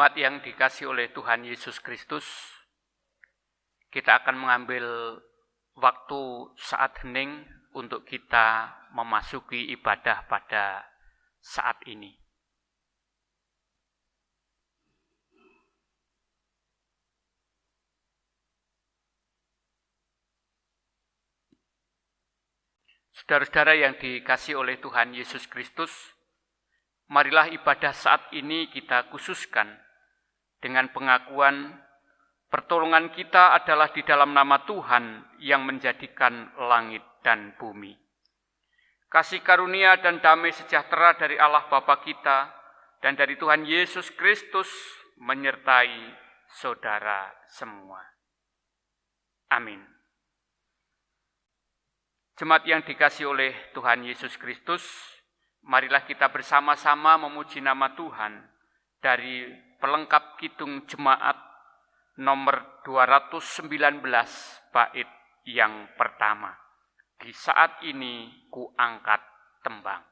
Jemaat yang dikasihi oleh Tuhan Yesus Kristus, kita akan mengambil waktu saat hening untuk kita memasuki ibadah pada saat ini. Saudara-saudara yang dikasihi oleh Tuhan Yesus Kristus, marilah ibadah saat ini kita khususkan dengan pengakuan pertolongan kita adalah di dalam nama Tuhan yang menjadikan langit dan bumi. Kasih karunia dan damai sejahtera dari Allah Bapa kita dan dari Tuhan Yesus Kristus menyertai saudara semua. Amin. Jemaat yang dikasihi oleh Tuhan Yesus Kristus, marilah kita bersama-sama memuji nama Tuhan dari pelengkap kidung jemaat nomor 219 bait yang pertama. Di saat ini ku angkat tembang.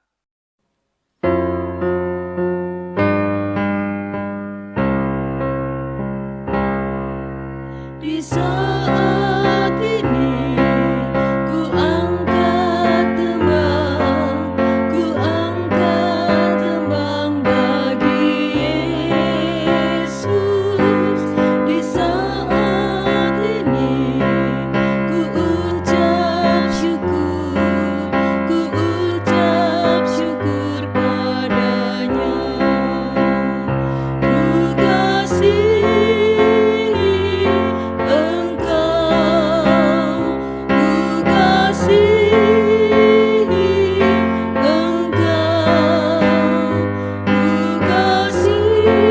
Di saat ini ku angkat tembang bagi Yesus. Di saat ini ku ucap syukur padanya. Ku kasihi Engkau, ku kasihi Engkau, ku kasihi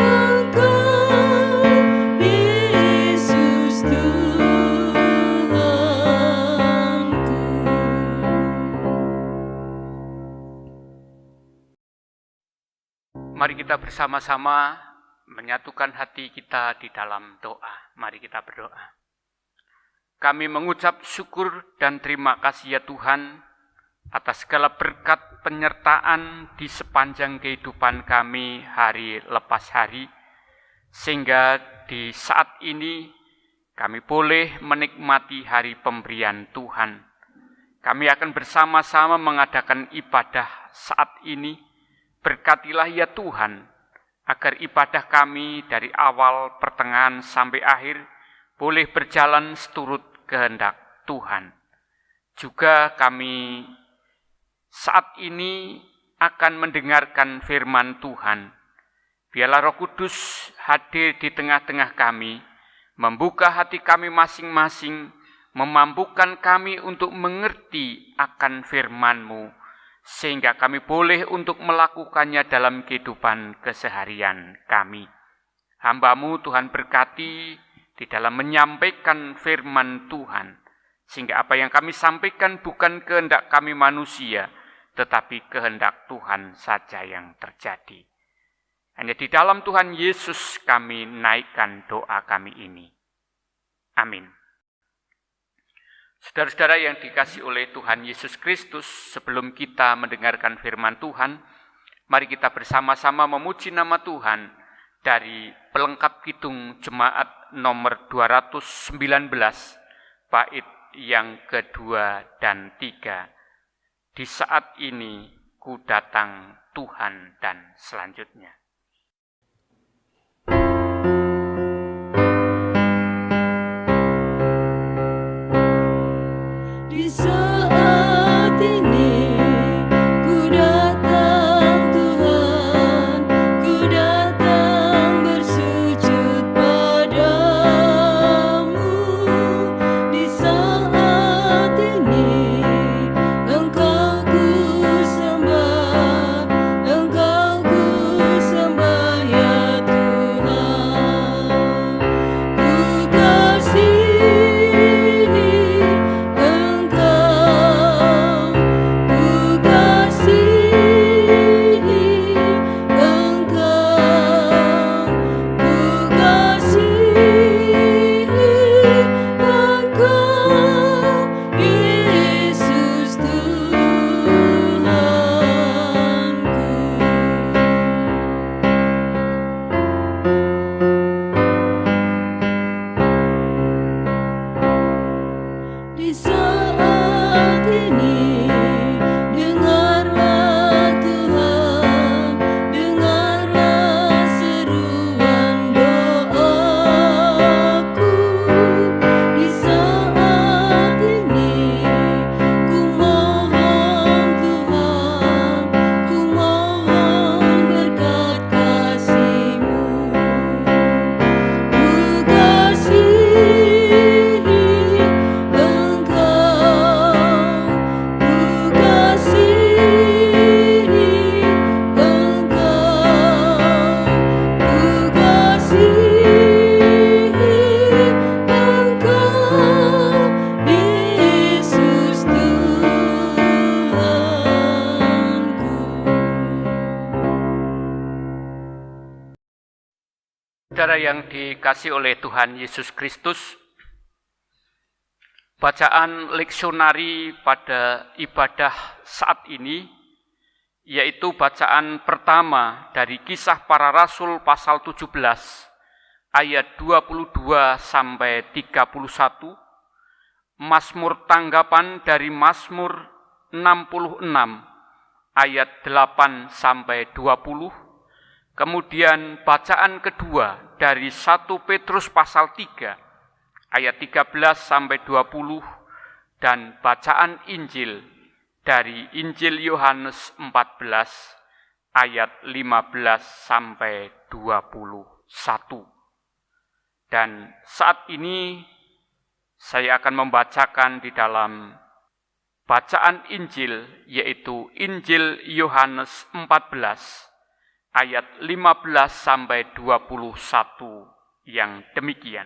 Engkau, Yesus Tuhanku. Mari kita bersama-sama menyatukan hati kita di dalam doa. Mari kita berdoa. Kami mengucap syukur dan terima kasih ya Tuhan atas segala berkat penyertaan di sepanjang kehidupan kami hari lepas hari, sehingga di saat ini kami boleh menikmati hari pemberian Tuhan. Kami akan bersama-sama mengadakan ibadah saat ini. Berkatilah ya Tuhan, agar ibadah kami dari awal, pertengahan, sampai akhir boleh berjalan seturut kehendak Tuhan. Juga kami saat ini akan mendengarkan firman Tuhan. Biarlah Roh Kudus hadir di tengah-tengah kami, membuka hati kami masing-masing, memampukan kami untuk mengerti akan firman-Mu, sehingga kami boleh untuk melakukannya dalam kehidupan keseharian kami. Hamba-Mu Tuhan berkati di dalam menyampaikan firman Tuhan, sehingga apa yang kami sampaikan bukan kehendak kami manusia, tetapi kehendak Tuhan saja yang terjadi. Hanya di dalam Tuhan Yesus kami naikkan doa kami ini. Amin. Saudara-saudara yang dikasihi oleh Tuhan Yesus Kristus, sebelum kita mendengarkan firman Tuhan, mari kita bersama-sama memuji nama Tuhan dari pelengkap kidung jemaat nomor 219, bait yang kedua dan tiga. Di saat ini ku datang Tuhan dan selanjutnya. Di saat ini ku datang Tuhan, ku datang bersujud padamu. Di saat ini Engkau ku sembah, Engkau ku sembah ya Tuhan. Ku kasihi Engkau, Saudara yang dikasihi oleh Tuhan Yesus Kristus, bacaan leksionari pada ibadah saat ini, yaitu bacaan pertama dari Kisah Para Rasul pasal 17, ayat 22 sampai 31, Mazmur tanggapan dari Mazmur 66, ayat 8 sampai 20, kemudian bacaan kedua dari 1 Petrus pasal 3 ayat 13 sampai 20 dan bacaan Injil dari Injil Yohanes 14 ayat 15 sampai 21. Dan saat ini saya akan membacakan di dalam bacaan Injil, yaitu Injil Yohanes 14 ayat 15 sampai 21 yang demikian.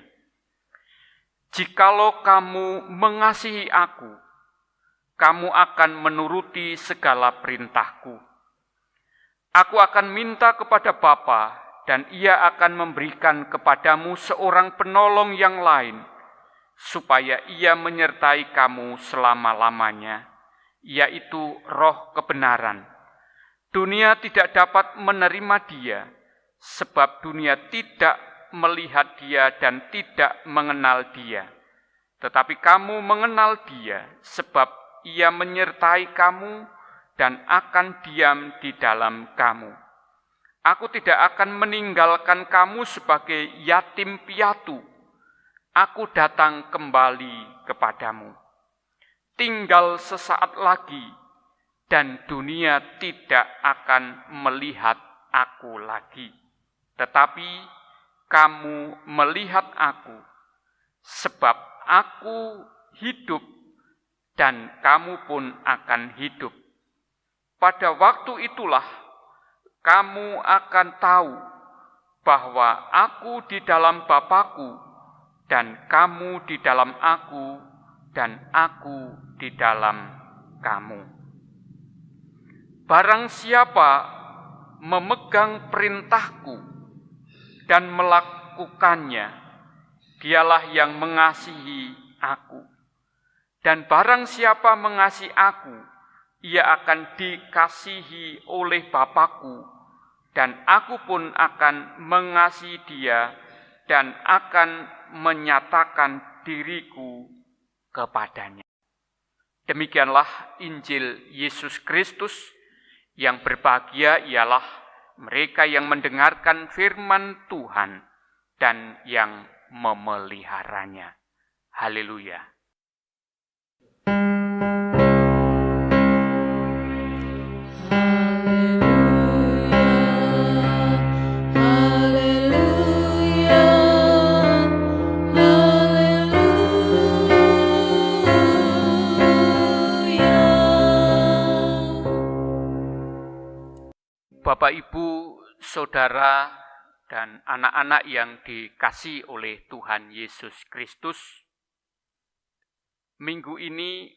Jikalau kamu mengasihi aku, kamu akan menuruti segala perintahku. Aku akan minta kepada Bapa, dan Ia akan memberikan kepadamu seorang penolong yang lain, supaya Ia menyertai kamu selama-lamanya, yaitu Roh kebenaran. Dunia tidak dapat menerima Dia, sebab dunia tidak melihat Dia dan tidak mengenal Dia. Tetapi kamu mengenal Dia, sebab Ia menyertai kamu dan akan diam di dalam kamu. Aku tidak akan meninggalkan kamu sebagai yatim piatu. Aku datang kembali kepadamu. Tinggal sesaat lagi, dan dunia tidak akan melihat aku lagi. Tetapi kamu melihat aku, sebab aku hidup dan kamu pun akan hidup. Pada waktu itulah kamu akan tahu bahwa aku di dalam Bapa-Ku dan kamu di dalam aku dan aku di dalam kamu. Barang siapa memegang perintahku dan melakukannya, dialah yang mengasihi aku. Dan barang siapa mengasihi aku, ia akan dikasihi oleh Bapa-Ku, dan aku pun akan mengasihi dia dan akan menyatakan diriku kepadanya. Demikianlah Injil Yesus Kristus. Yang berbahagia ialah mereka yang mendengarkan firman Tuhan dan yang memeliharanya. Haleluya. Bapak, Ibu, Saudara, dan anak-anak yang dikasihi oleh Tuhan Yesus Kristus, minggu ini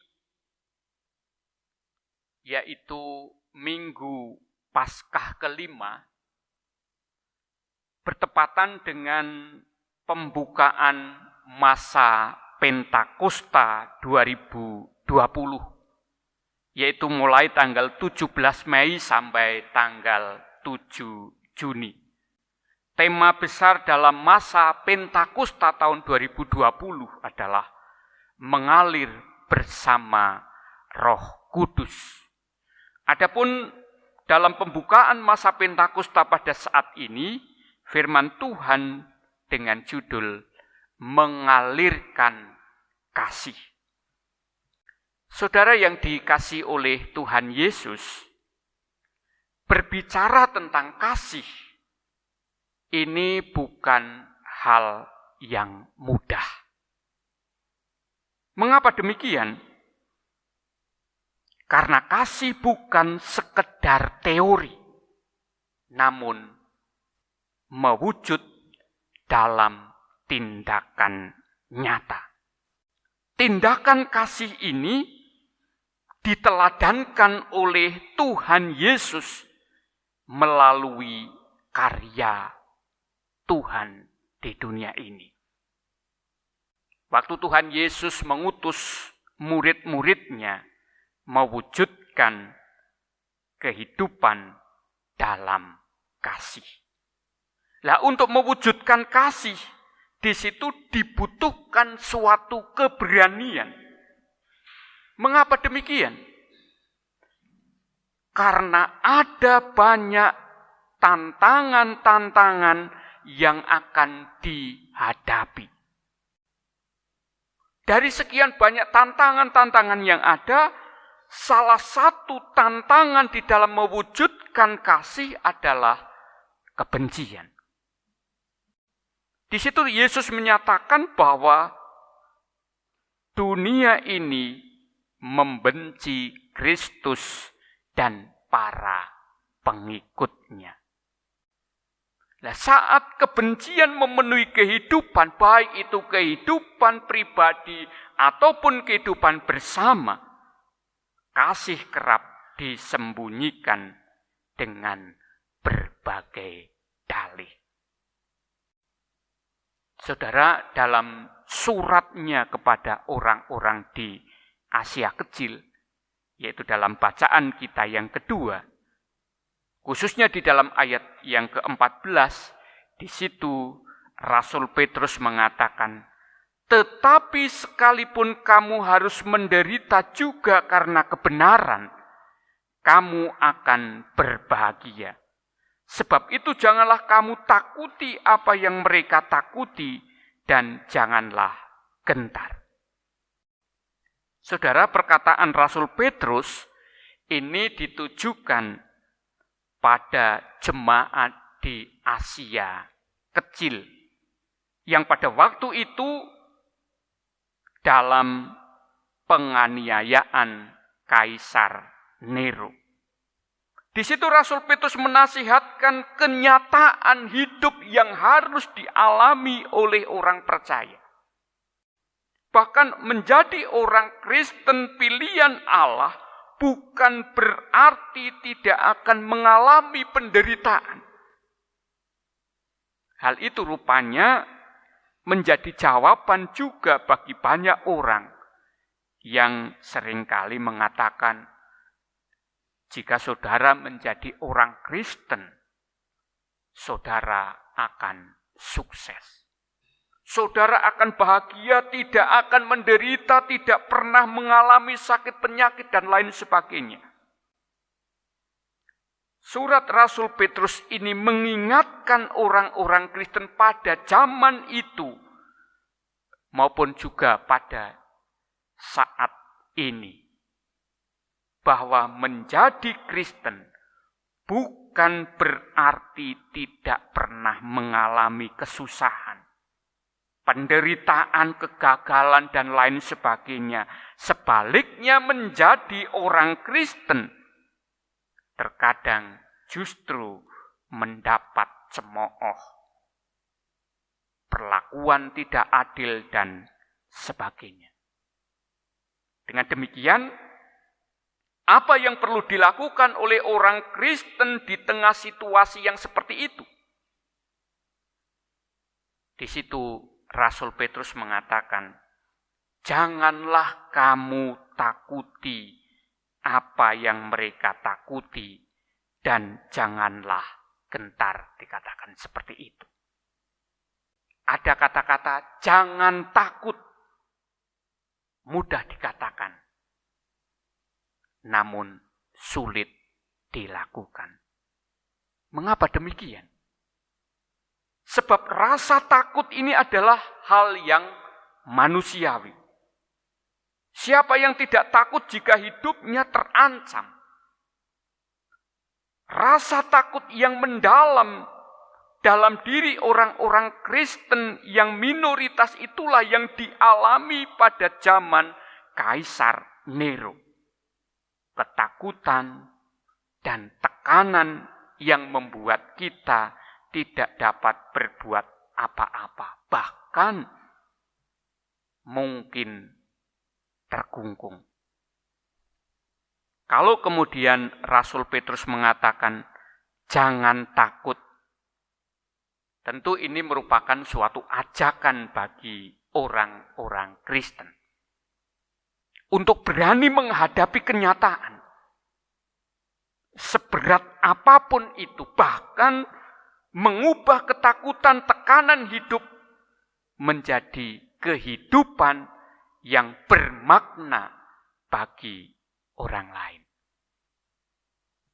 yaitu Minggu Paskah kelima, bertepatan dengan pembukaan masa Pentakosta 2020. Yaitu mulai tanggal 17 Mei sampai tanggal 7 Juni. Tema besar dalam masa Pentakosta tahun 2020 adalah mengalir bersama Roh Kudus. Adapun dalam pembukaan masa Pentakosta pada saat ini, firman Tuhan dengan judul mengalirkan kasih. Saudara yang dikasihi oleh Tuhan Yesus, berbicara tentang kasih, ini bukan hal yang mudah. Mengapa demikian? Karena kasih bukan sekedar teori, namun mewujud dalam tindakan nyata. Tindakan kasih ini diteladankan oleh Tuhan Yesus melalui karya Tuhan di dunia ini. Waktu Tuhan Yesus mengutus murid-muridnya mewujudkan kehidupan dalam kasih. Lah, untuk mewujudkan kasih, di situ dibutuhkan suatu keberanian. Mengapa demikian? Karena ada banyak tantangan-tantangan yang akan dihadapi. Dari sekian banyak tantangan-tantangan yang ada, salah satu tantangan di dalam mewujudkan kasih adalah kebencian. Di situ Yesus menyatakan bahwa dunia ini membenci Kristus dan para pengikutnya. Nah, saat kebencian memenuhi kehidupan, baik itu kehidupan pribadi ataupun kehidupan bersama, kasih kerap disembunyikan dengan berbagai dalih. Saudara, dalam suratnya kepada orang-orang di Asia Kecil, yaitu dalam bacaan kita yang kedua, khususnya di dalam ayat yang ke-14, di situ Rasul Petrus mengatakan, "Tetapi sekalipun kamu harus menderita juga karena kebenaran, kamu akan berbahagia. Sebab itu janganlah kamu takuti apa yang mereka takuti dan janganlah gentar." Saudara, perkataan Rasul Petrus ini ditujukan pada jemaat di Asia Kecil yang pada waktu itu dalam penganiayaan Kaisar Nero. Di situ Rasul Petrus menasihatkan kenyataan hidup yang harus dialami oleh orang percaya. Bahkan menjadi orang Kristen pilihan Allah bukan berarti tidak akan mengalami penderitaan. Hal itu rupanya menjadi jawaban juga bagi banyak orang yang seringkali mengatakan, jika saudara menjadi orang Kristen, saudara akan sukses. Saudara akan bahagia, tidak akan menderita, tidak pernah mengalami sakit penyakit dan lain sebagainya. Surat Rasul Petrus ini mengingatkan orang-orang Kristen pada zaman itu maupun juga pada saat ini, bahwa menjadi Kristen bukan berarti tidak pernah mengalami kesusahan, penderitaan, kegagalan, dan lain sebagainya. Sebaliknya, menjadi orang Kristen terkadang justru mendapat cemooh, perlakuan tidak adil, dan sebagainya. Dengan demikian, apa yang perlu dilakukan oleh orang Kristen di tengah situasi yang seperti itu? Di situ Rasul Petrus mengatakan, janganlah kamu takuti apa yang mereka takuti dan janganlah gentar, dikatakan seperti itu. Ada kata-kata jangan takut, mudah dikatakan, namun sulit dilakukan. Mengapa demikian? Sebab rasa takut ini adalah hal yang manusiawi. Siapa yang tidak takut jika hidupnya terancam? Rasa takut yang mendalam dalam diri orang-orang Kristen yang minoritas itulah yang dialami pada zaman Kaisar Nero. Ketakutan dan tekanan yang membuat kita tidak dapat berbuat apa-apa, bahkan mungkin terkungkung. Kalau kemudian Rasul Petrus mengatakan, jangan takut, Tentu ini merupakan suatu ajakan bagi orang-orang Kristen untuk berani menghadapi kenyataan. Seberat apapun itu, bahkan mengubah ketakutan, tekanan hidup menjadi kehidupan yang bermakna bagi orang lain.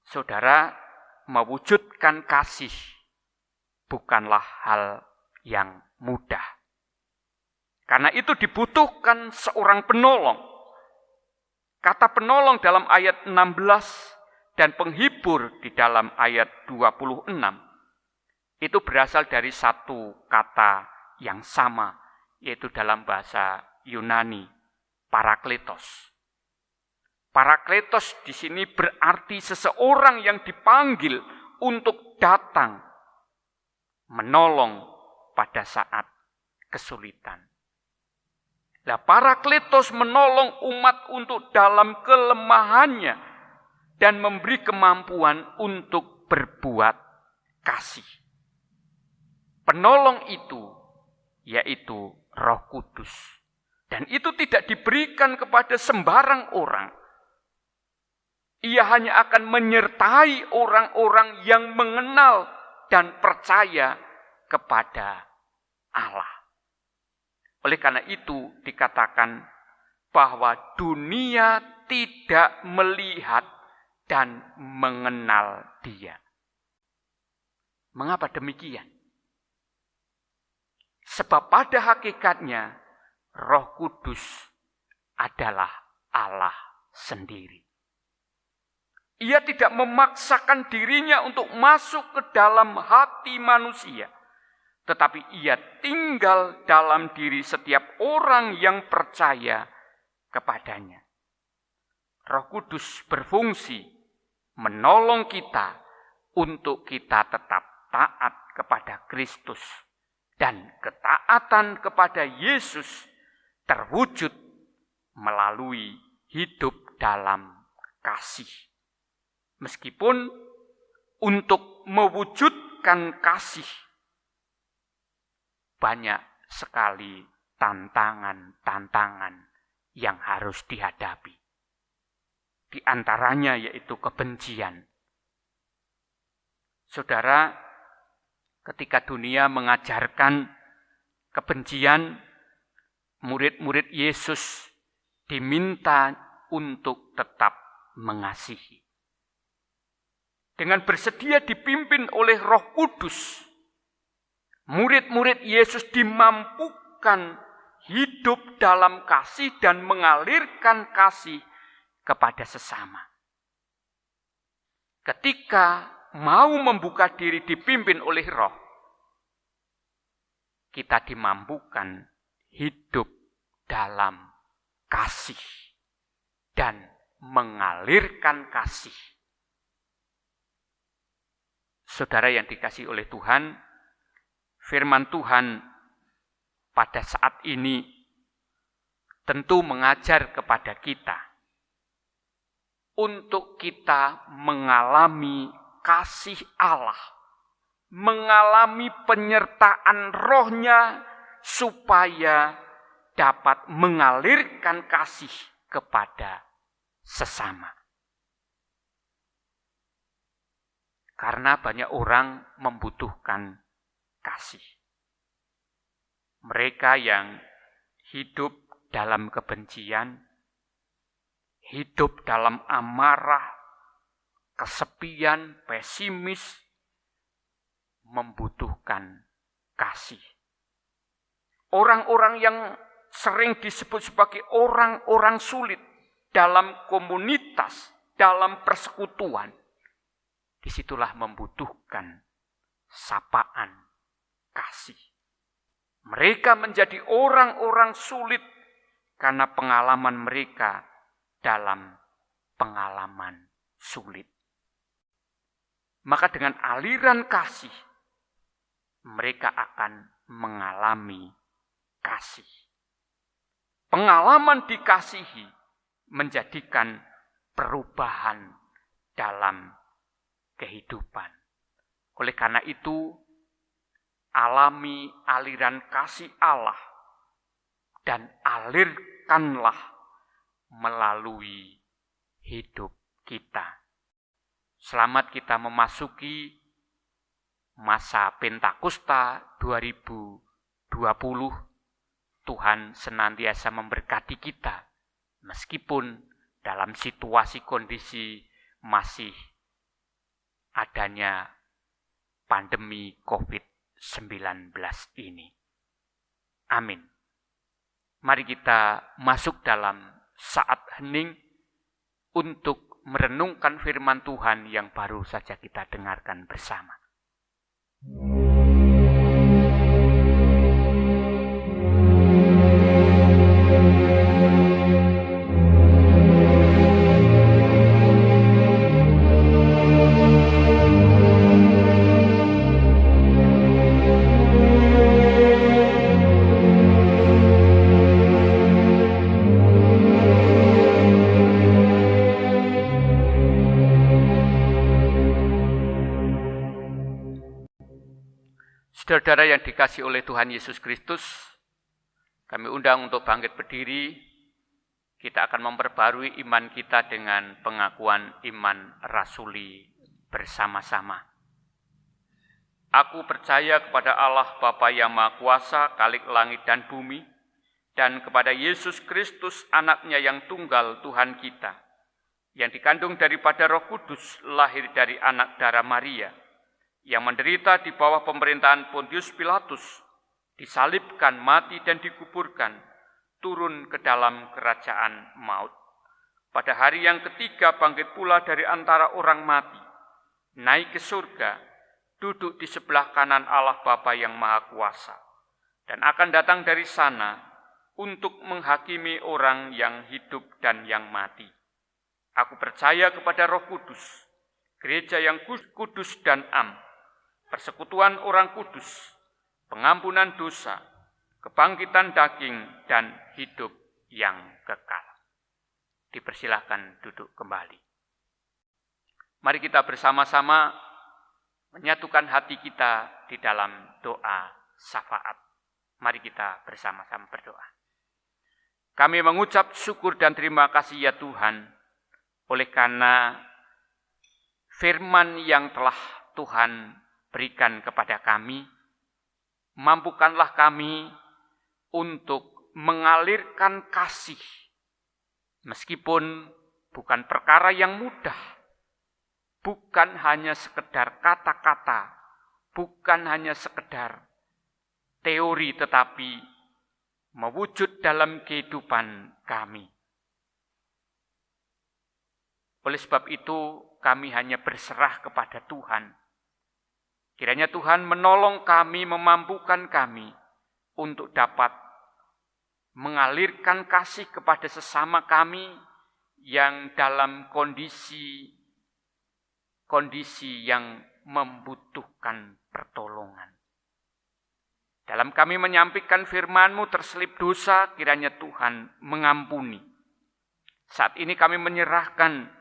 Saudara, mewujudkan kasih bukanlah hal yang mudah. Karena itu dibutuhkan seorang penolong. Kata penolong dalam ayat 16 dan penghibur di dalam ayat 26 itu berasal dari satu kata yang sama, yaitu dalam bahasa Yunani, parakletos. Parakletos di sini berarti seseorang yang dipanggil untuk datang menolong pada saat kesulitan. Nah, parakletos menolong umat untuk dalam kelemahannya dan memberi kemampuan untuk berbuat kasih. Penolong itu yaitu Roh Kudus. Dan itu tidak diberikan kepada sembarang orang. Ia hanya akan menyertai orang-orang yang mengenal dan percaya kepada Allah. Oleh karena itu dikatakan bahwa dunia tidak melihat dan mengenal Dia. Mengapa demikian? Sebab pada hakikatnya Roh Kudus adalah Allah sendiri. Ia tidak memaksakan dirinya untuk masuk ke dalam hati manusia, tetapi ia tinggal dalam diri setiap orang yang percaya kepadanya. Roh Kudus berfungsi menolong kita untuk kita tetap taat kepada Kristus, dan ketaatan kepada Yesus terwujud melalui hidup dalam kasih. Meskipun untuk mewujudkan kasih banyak sekali tantangan-tantangan yang harus dihadapi. Di antaranya yaitu kebencian. Saudara, ketika dunia mengajarkan kebencian, murid-murid Yesus diminta untuk tetap mengasihi. Dengan bersedia dipimpin oleh Roh Kudus, murid-murid Yesus dimampukan hidup dalam kasih dan mengalirkan kasih kepada sesama. Ketika mau membuka diri dipimpin oleh Roh, kita dimampukan hidup dalam kasih dan mengalirkan kasih. Saudara yang dikasihi oleh Tuhan, firman Tuhan pada saat ini tentu mengajar kepada kita untuk kita mengalami kasih Allah, mengalami penyertaan Roh-Nya supaya dapat mengalirkan kasih kepada sesama. Karena banyak orang membutuhkan kasih. Mereka yang hidup dalam kebencian, hidup dalam amarah, kesepian, pesimis, membutuhkan kasih. Orang-orang yang sering disebut sebagai orang-orang sulit dalam komunitas, dalam persekutuan, disitulah membutuhkan sapaan kasih. Mereka menjadi orang-orang sulit karena pengalaman mereka dalam pengalaman sulit. Maka dengan aliran kasih, mereka akan mengalami kasih. Pengalaman dikasihi menjadikan perubahan dalam kehidupan. Oleh karena itu, alami aliran kasih Allah dan alirkanlah melalui hidup kita. Selamat kita memasuki masa Pentakosta 2020. Tuhan senantiasa memberkati kita meskipun dalam situasi kondisi masih adanya pandemi COVID-19 ini. Amin. Mari kita masuk dalam saat hening untuk merenungkan firman Tuhan yang baru saja kita dengarkan bersama. Saudara-saudara yang dikasihi oleh Tuhan Yesus Kristus, kami undang untuk bangkit berdiri. Kita akan memperbarui iman kita dengan pengakuan iman rasuli bersama-sama. Aku percaya kepada Allah Bapa yang Maha Kuasa, Khalik langit dan bumi, dan kepada Yesus Kristus, Anak-Nya yang tunggal Tuhan kita, yang dikandung daripada Roh Kudus, lahir dari anak darah Maria, yang menderita di bawah pemerintahan Pontius Pilatus, disalibkan, mati dan dikuburkan, turun ke dalam kerajaan maut. Pada hari yang ketiga bangkit pula dari antara orang mati, naik ke surga, duduk di sebelah kanan Allah Bapa yang Maha Kuasa, dan akan datang dari sana untuk menghakimi orang yang hidup dan yang mati. Aku percaya kepada Roh Kudus, gereja yang kudus dan am, persekutuan orang kudus, pengampunan dosa, kebangkitan daging, dan hidup yang kekal. Dipersilahkan duduk kembali. Mari kita bersama-sama menyatukan hati kita di dalam doa syafaat. Mari kita bersama-sama berdoa. Kami mengucap syukur dan terima kasih ya Tuhan, oleh karena firman yang telah Tuhan berikan kepada kami, mampukanlah kami untuk mengalirkan kasih, meskipun bukan perkara yang mudah, bukan hanya sekedar kata-kata, bukan hanya sekedar teori, tetapi mewujud dalam kehidupan kami. Oleh sebab itu, kami hanya berserah kepada Tuhan. Kiranya Tuhan menolong kami, memampukan kami untuk dapat mengalirkan kasih kepada sesama kami yang dalam kondisi yang membutuhkan pertolongan. Dalam kami menyampaikan firman-Mu terselip dosa, kiranya Tuhan mengampuni. Saat ini kami menyerahkan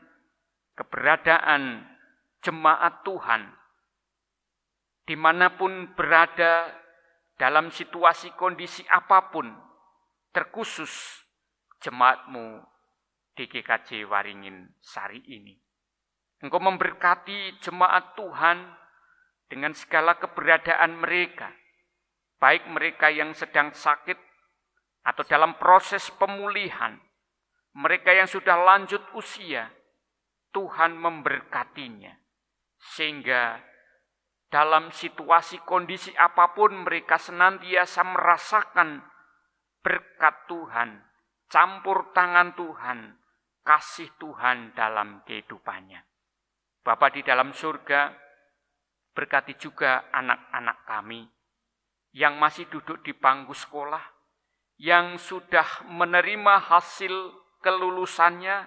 keberadaan jemaat Tuhan, dimanapun berada, dalam situasi kondisi apapun, terkhusus jemaat-Mu di GKJ Waringin Sari ini. Engkau memberkati jemaat Tuhan dengan segala keberadaan mereka, baik mereka yang sedang sakit atau dalam proses pemulihan, mereka yang sudah lanjut usia, Tuhan memberkatinya, sehingga dalam situasi kondisi apapun mereka senantiasa merasakan berkat Tuhan, campur tangan Tuhan, kasih Tuhan dalam kehidupannya. Bapa di dalam surga, berkati juga anak-anak kami yang masih duduk di bangku sekolah, yang sudah menerima hasil kelulusannya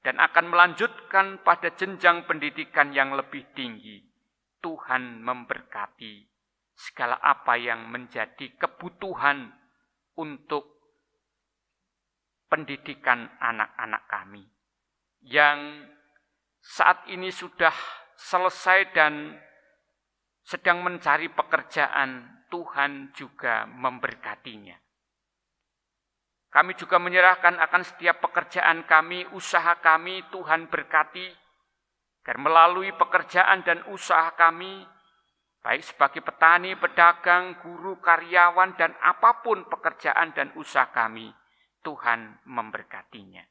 dan akan melanjutkan pada jenjang pendidikan yang lebih tinggi. Tuhan memberkati segala apa yang menjadi kebutuhan untuk pendidikan anak-anak kami, yang saat ini sudah selesai dan sedang mencari pekerjaan, Tuhan juga memberkatinya. Kami juga menyerahkan akan setiap pekerjaan kami, usaha kami, Tuhan berkati, agar melalui pekerjaan dan usaha kami, baik sebagai petani, pedagang, guru, karyawan, dan apapun pekerjaan dan usaha kami, Tuhan memberkatinya.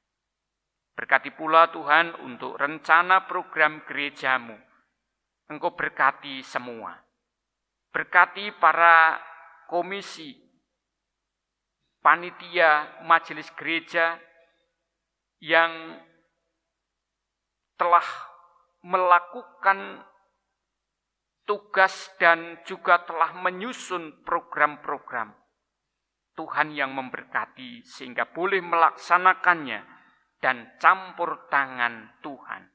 Berkati pula Tuhan untuk rencana program gerejamu. Engkau berkati semua. Berkati para komisi, panitia, majelis gereja yang telah melakukan tugas dan juga telah menyusun program-program. Tuhan yang memberkati sehingga boleh melaksanakannya dan campur tangan Tuhan.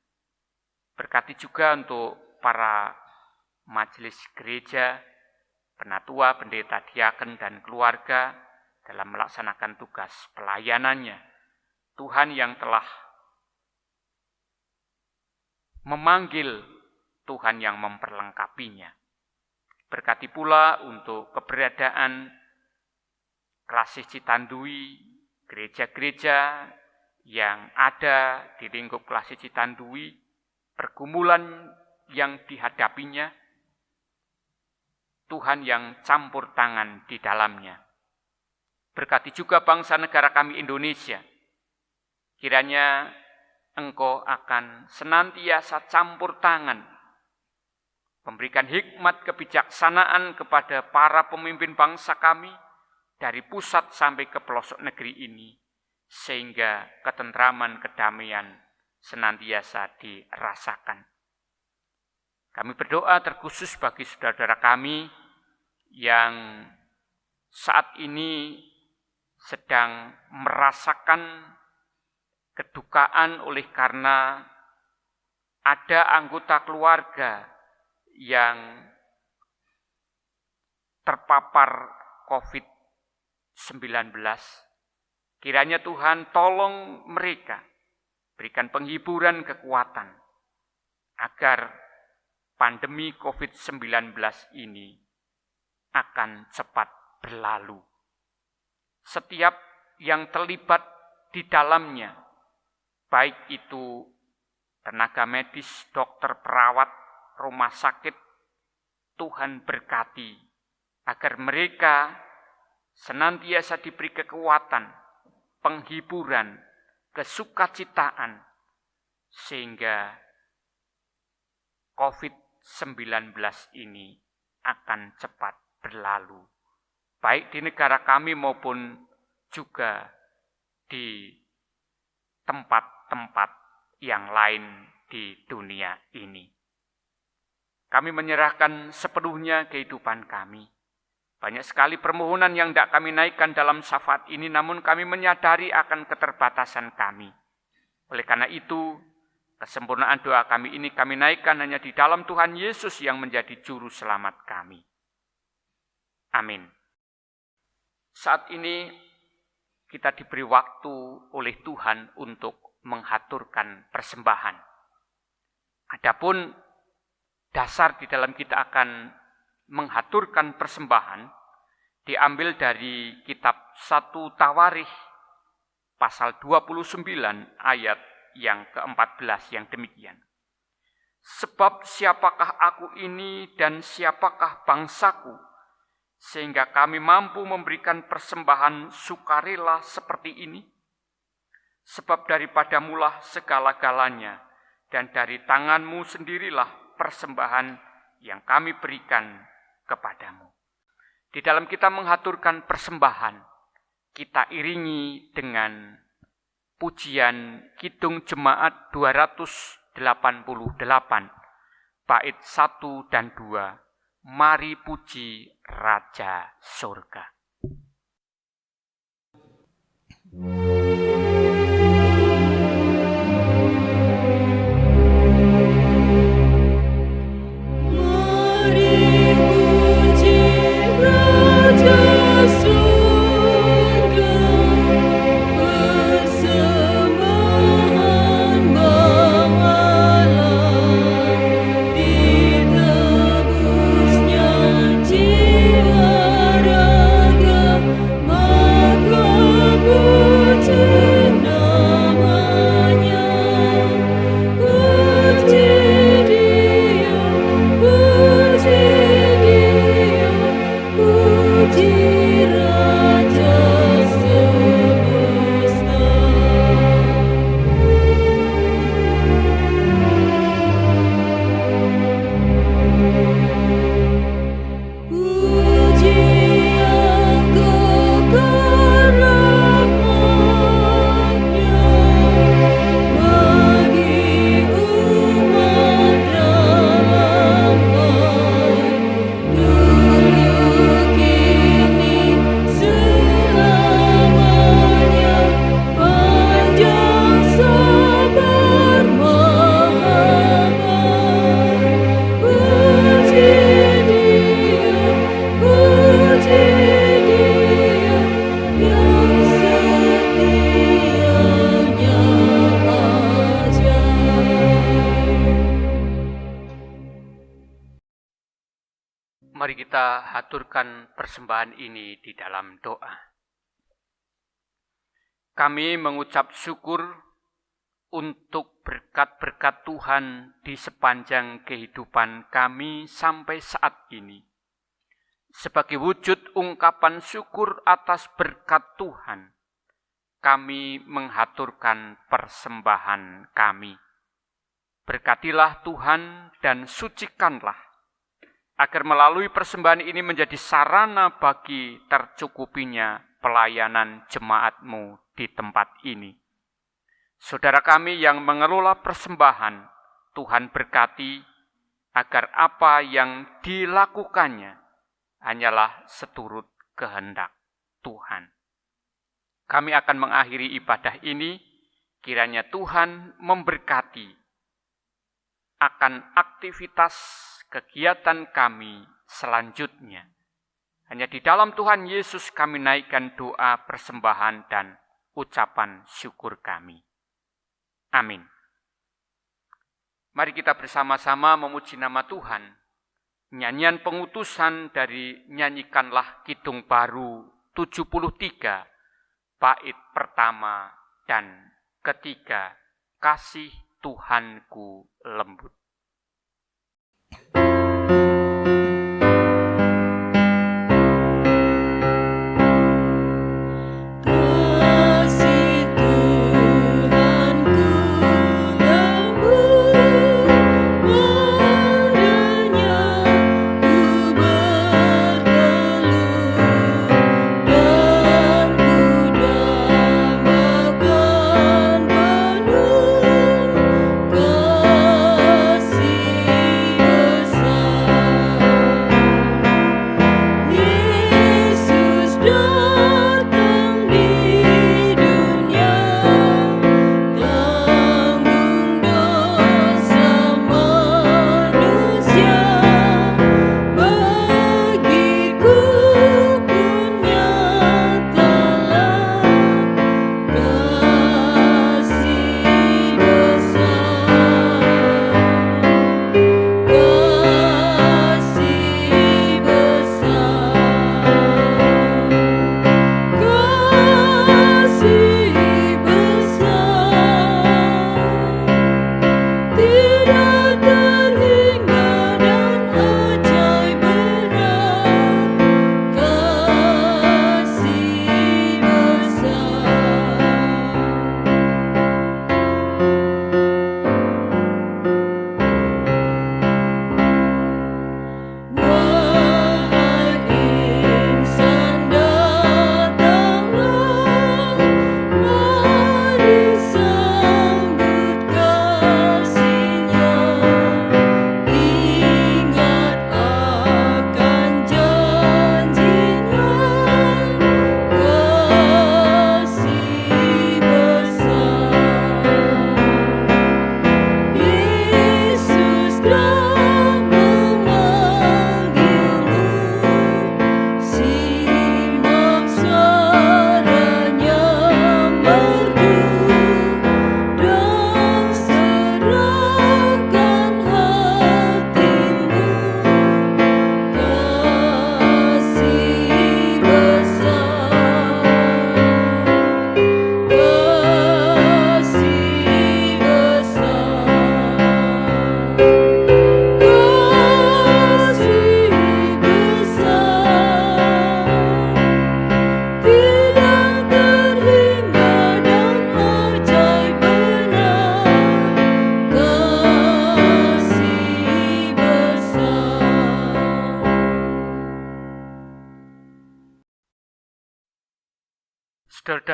Berkati juga untuk para majelis gereja, penatua, pendeta, diaken, dan keluarga dalam melaksanakan tugas pelayanannya. Tuhan yang telah memanggil, Tuhan yang memperlengkapinya. Berkati pula untuk keberadaan Klasik Citandui, gereja-gereja yang ada di lingkup Klasik Citandui, pergumulan yang dihadapinya, Tuhan yang campur tangan di dalamnya. Berkati juga bangsa negara kami Indonesia. Kiranya Engkau akan senantiasa campur tangan, memberikan hikmat kebijaksanaan kepada para pemimpin bangsa kami, dari pusat sampai ke pelosok negeri ini, sehingga ketentraman, kedamaian senantiasa dirasakan. Kami berdoa terkhusus bagi saudara-saudara kami yang saat ini sedang merasakan kedukaan oleh karena ada anggota keluarga yang terpapar COVID-19. Kiranya Tuhan tolong mereka, berikan penghiburan, kekuatan, agar pandemi COVID-19 ini akan cepat berlalu. Setiap yang terlibat di dalamnya, baik itu tenaga medis, dokter, perawat, rumah sakit, Tuhan berkati, agar mereka senantiasa diberi kekuatan, penghiburan, kesukacitaan, sehingga COVID-19 ini akan cepat berlalu, baik di negara kami maupun juga di tempat-tempat yang lain di dunia ini. Kami menyerahkan sepenuhnya kehidupan kami. Banyak sekali permohonan yang tidak kami naikkan dalam syafaat ini, namun kami menyadari akan keterbatasan kami. Oleh karena itu, kesempurnaan doa kami ini kami naikkan hanya di dalam Tuhan Yesus yang menjadi juru selamat kami. Amin. Saat ini kita diberi waktu oleh Tuhan untuk menghaturkan persembahan. Adapun dasar di dalam kita akan menghaturkan persembahan diambil dari kitab 1 Tawarikh pasal 29 ayat yang ke-14 yang demikian. Sebab siapakah aku ini dan siapakah bangsaku, sehingga kami mampu memberikan persembahan sukarela seperti ini? Sebab daripadamulah segala-galanya, dan dari tanganmu sendirilah persembahan yang kami berikan kepadamu. Di dalam kita menghaturkan persembahan, kita iringi dengan pujian Kidung Jemaat 288, bait 1 dan 2, Mari puji Raja Surga. Persembahan bawalah, ditebus Mari kita haturkan persembahan ini di dalam doa. Kami mengucap syukur untuk berkat-berkat Tuhan di sepanjang kehidupan kami sampai saat ini. Sebagai wujud ungkapan syukur atas berkat Tuhan, kami menghaturkan persembahan kami. Berkatilah Tuhan dan sucikanlah, agar melalui persembahan ini menjadi sarana bagi tercukupinya pelayanan jemaat-Mu di tempat ini. Saudara kami yang mengelola persembahan, Tuhan berkati agar apa yang dilakukannya hanyalah seturut kehendak Tuhan. Kami akan mengakhiri ibadah ini, kiranya Tuhan memberkati akan aktivitas kegiatan kami selanjutnya. Hanya di dalam Tuhan Yesus kami naikkan doa persembahan dan ucapan syukur kami. Amin. Mari kita bersama-sama memuji nama Tuhan. Nyanyian pengutusan dari Nyanyikanlah Kidung Baru 73, bait pertama dan ketiga, Kasih Tuhanku Lembut.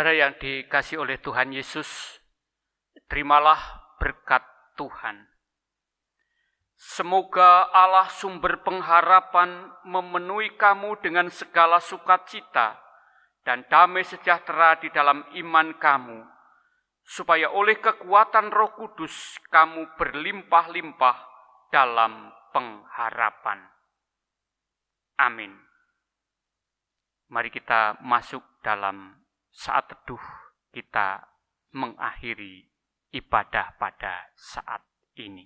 Saudara-saudara yang dikasihi oleh Tuhan Yesus, terimalah berkat Tuhan. Semoga Allah sumber pengharapan memenuhi kamu dengan segala sukacita dan damai sejahtera di dalam iman kamu, supaya oleh kekuatan Roh Kudus kamu berlimpah-limpah dalam pengharapan. Amin. Mari kita masuk dalam saat teduh, kita mengakhiri ibadah pada saat ini.